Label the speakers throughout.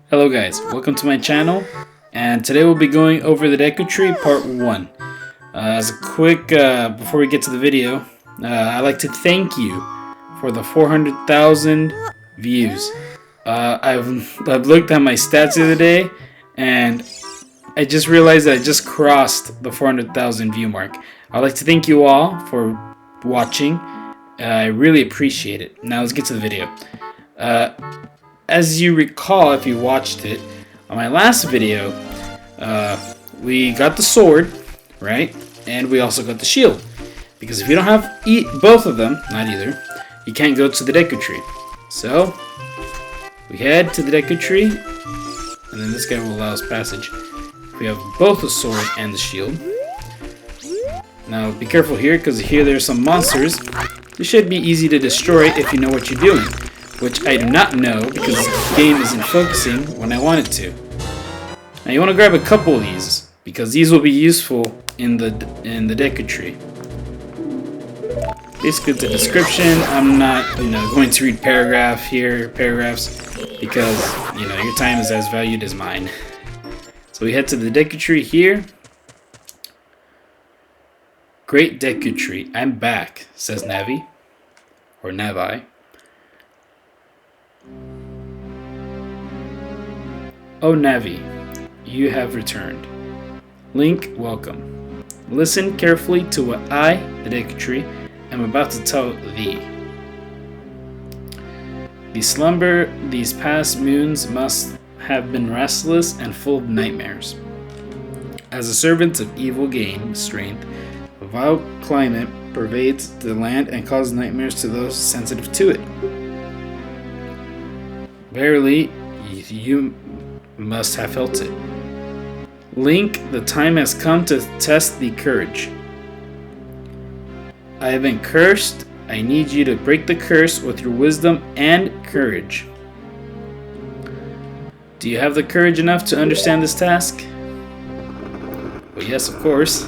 Speaker 1: Hello guys, welcome to my channel, and today we'll be going over the Deku Tree Part 1. As a quick, before we get to the video, I'd like to thank you for the 400,000 views. I've looked at my stats the other day, and I just realized that I just crossed the 400,000 view mark. I'd like to thank you all for watching. I really appreciate it. Now let's get to the video. As you recall, if you watched it, on my last video, we got the sword, right? And we also got the shield. Because if you don't have both of them, not either, you can't go to the Deku Tree. So, we head to the Deku Tree, and then this guy will allow us passage. We have both the sword and the shield. Now, be careful here, because here there's some monsters. They should be easy to destroy if you know what you're doing. Which I do not know because the game isn't focusing when I want it to. Now you want to grab a couple of these because these will be useful in the Deku Tree. Basically, the description. I'm not going to read paragraphs because your time is as valued as mine. So we head to the Deku Tree here. Great Deku Tree, I'm back, says Navi or Navi. Oh Navi, you have returned. Link, welcome. Listen carefully to what I, the Deku Tree, am about to tell thee. These past moons must have been restless and full of nightmares. As the servants of evil gain strength, a vile climate pervades the land and causes nightmares to those sensitive to it. Verily, you must have felt it. Link, the time has come to test the courage. I have been cursed. I need you to break the curse with your wisdom and courage. Do you have the courage enough to understand this task? Well, yes, of course.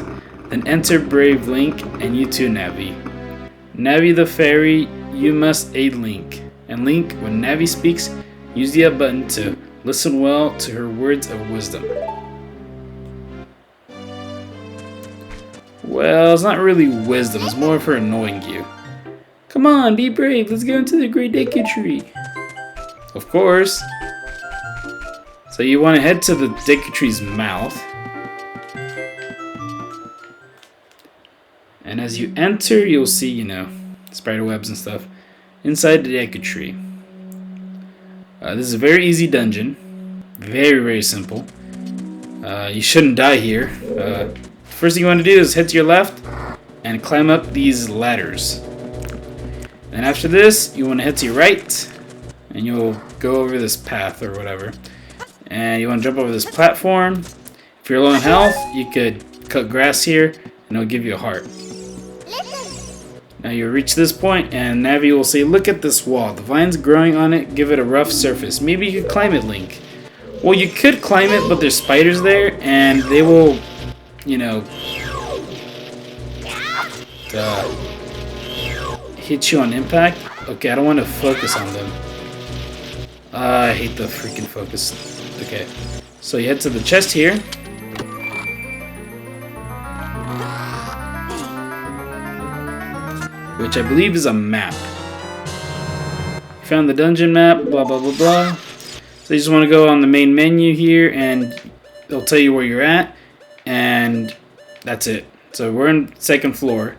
Speaker 1: Then enter brave Link, and you too, Navi. Navi the fairy, you must aid Link. And Link, when Navi speaks, use the up button to listen well to her words of wisdom. Well, it's not really wisdom, it's more of her annoying you. Come on, be brave, let's go into the Great Deku Tree. Of course. So you want to head to the Deku Tree's mouth. And as you enter, you'll see, spider webs and stuff inside the Deku Tree. This is a very easy dungeon. Very, very simple. You shouldn't die here. First thing you want to do is head to your left and climb up these ladders. And after this, you want to head to your right and you'll go over this path or whatever. And you want to jump over this platform. If you're low on health, you could cut grass here and it'll give you a heart. Now you reach this point and Navi will say, look at this wall. The vines growing on it give it a rough surface. Maybe you could climb it, Link. Well, you could climb it, but there's spiders there and they will, hit you on impact. Okay, I don't want to focus on them. I hate the freaking focus. Okay, so you head to the chest here. Which I believe is a map. Found the dungeon map, blah blah blah blah. So you just want to go on the main menu here and it'll tell you where you're at and that's it. So we're in second floor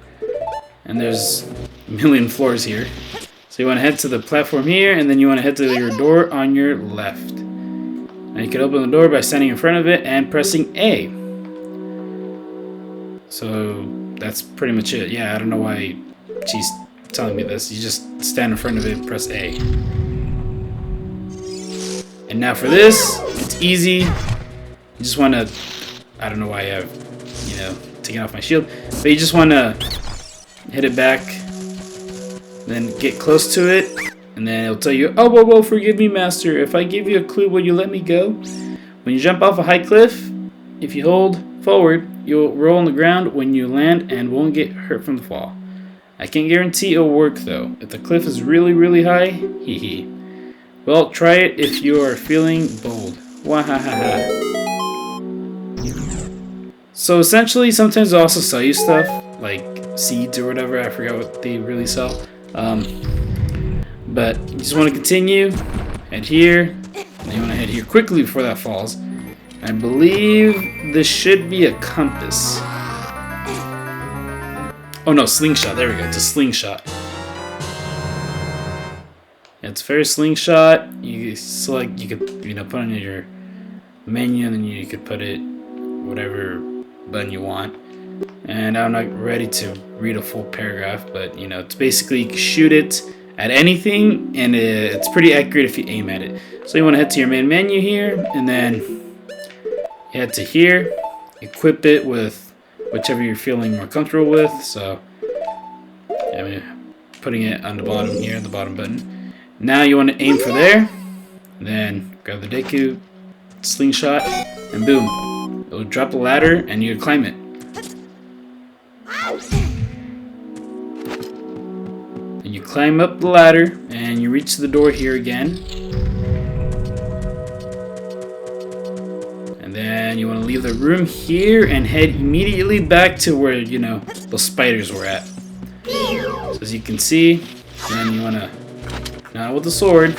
Speaker 1: and there's a million floors here. So you want to head to the platform here and then you want to head to your door on your left. Now you can open the door by standing in front of it and pressing A. So that's pretty much it. Yeah, I don't know why she's telling me this. You just stand in front of it and press A. And now for this, it's easy. You just want to, I don't know why I have, taken off my shield, but you just want to hit it back, then get close to it, and then it'll tell you, oh, whoa, forgive me, master. If I give you a clue, will you let me go? When you jump off a high cliff, if you hold forward, you'll roll on the ground when you land and won't get hurt from the fall. I can't guarantee it'll work though. If the cliff is really, really high, hee hee. Well, try it if you are feeling bold. Wahahaha. So essentially, sometimes they also sell you stuff, like seeds or whatever. I forgot what they really sell. But you just want to continue. Head here. And you want to head here quickly before that falls. I believe this should be a compass. Oh no, slingshot. There we go. It's a slingshot. It's very slingshot. You select. You could put on your menu, and then you could put it whatever button you want. And I'm not ready to read a full paragraph, but it's basically you can shoot it at anything, and it's pretty accurate if you aim at it. So you want to head to your main menu here, and then you head to here, equip it with whichever you're feeling more comfortable with. So I'm putting it on the bottom here, the bottom button. Now you want to aim for there, and then grab the Deku, slingshot, and boom. It'll drop a ladder, and you can climb it. And you climb up the ladder, and you reach the door here again. And then you want to leave the room here and head immediately back to where, those spiders were at. So as you can see, then you want to, now with the sword,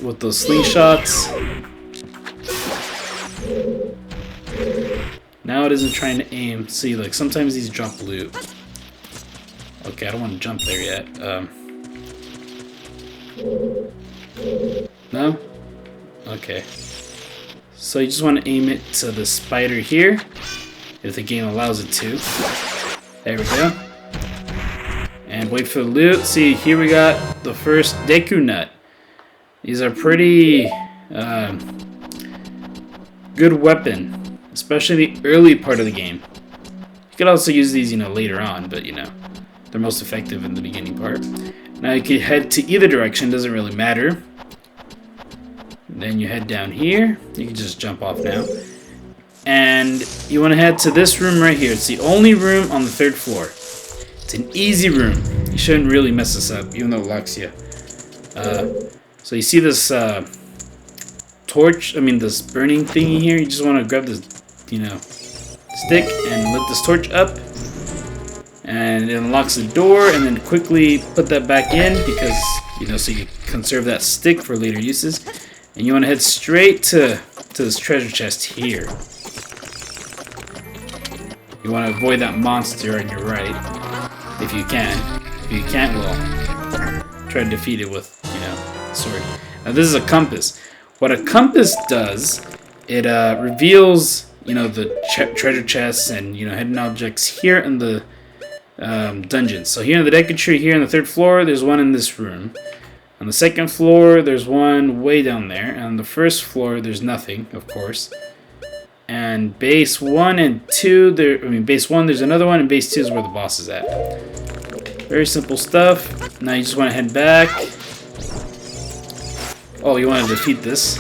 Speaker 1: with those slingshots. Now it isn't trying to aim. See, like sometimes these drop loot. Okay, I don't want to jump there yet. No? Okay. So you just want to aim it to the spider here, if the game allows it to. There we go. And wait for the loot. See, here we got the first Deku nut. These are pretty good weapon, especially the early part of the game. You could also use these, later on, but they're most effective in the beginning part. Now you can head to either direction, doesn't really matter. Then you head down here. You can just jump off now. And you want to head to this room right here. It's the only room on the 3rd floor. It's an easy room. You shouldn't really mess this up, even though it locks you. So you see this this burning thingy here. You just want to grab this, stick and lift this torch up. And it unlocks the door, and then quickly put that back in because, so you conserve that stick for later uses. And you want to head straight to this treasure chest here. You want to avoid that monster on your right, if you can. If you can't, well, try to defeat it with, sword. Now this is a compass. What a compass does, it reveals, the treasure chests and, hidden objects here in the dungeons. So here in the Deku tree, here on the 3rd floor, there's one in this room. On the 2nd floor, there's one way down there. And on the 1st floor, there's nothing, of course. And base 1 and 2, base 1, there's another one, and base 2 is where the boss is at. Very simple stuff. Now you just want to head back. Oh, you want to defeat this.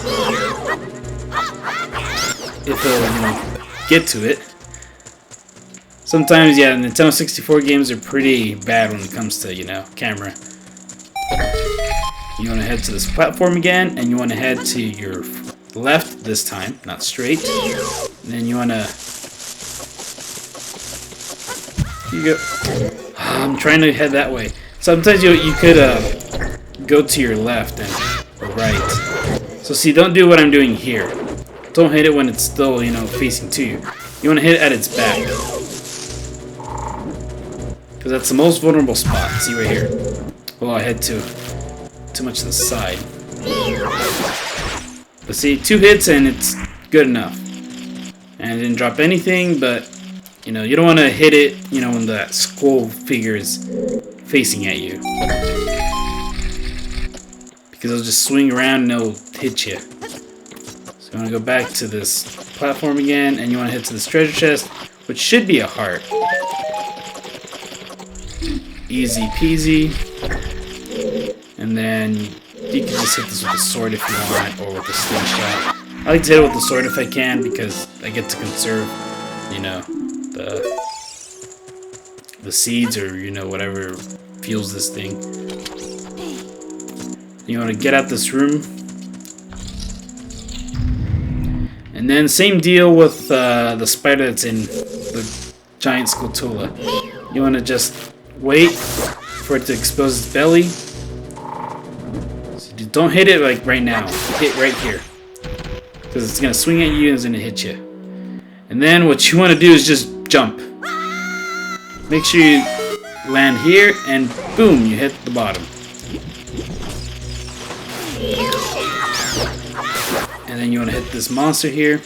Speaker 1: If it'll, get to it. Sometimes, yeah, Nintendo 64 games are pretty bad when it comes to, camera. You want to head to this platform again, and you want to head to your left this time, not straight. And then you want to... You go... I'm trying to head that way. Sometimes you could go to your left and right. So see, don't do what I'm doing here. Don't hit it when it's still, facing to you. You want to hit it at its back. Because that's the most vulnerable spot. See right here. Well, I head too much to the side. But see, 2 hits and it's good enough. And it didn't drop anything, but you don't want to hit it, when that skull figure is facing at you. Because it'll just swing around and it'll hit you. So you want to go back to this platform again, and you want to head to this treasure chest, which should be a heart. Easy peasy. And then you can just hit this with the sword if you want, or with the slingshot. I like to hit it with the sword if I can, because I get to conserve, the seeds or, whatever fuels this thing. You want to get out this room. And then same deal with the spider that's in the giant Skulltula. You want to just wait for it to expose its belly. So don't hit it like right now. Hit right here. Because it's going to swing at you and it's going to hit you. And then what you want to do is just jump. Make sure you land here and boom, you hit the bottom. And then you want to hit this monster here.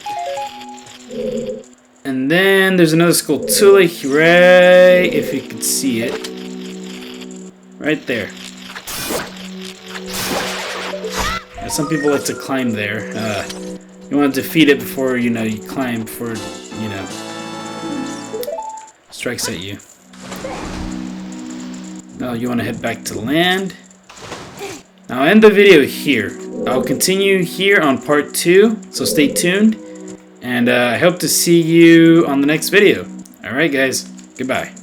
Speaker 1: And then there's another Skulltula right, if you can see it. Right there. And some people like to climb there. You want to defeat it before, you climb, before, strikes at you. Now you want to head back to land. Now I'll end the video here. I'll continue here on part 2, so stay tuned. And I hope to see you on the next video. Alright guys, goodbye.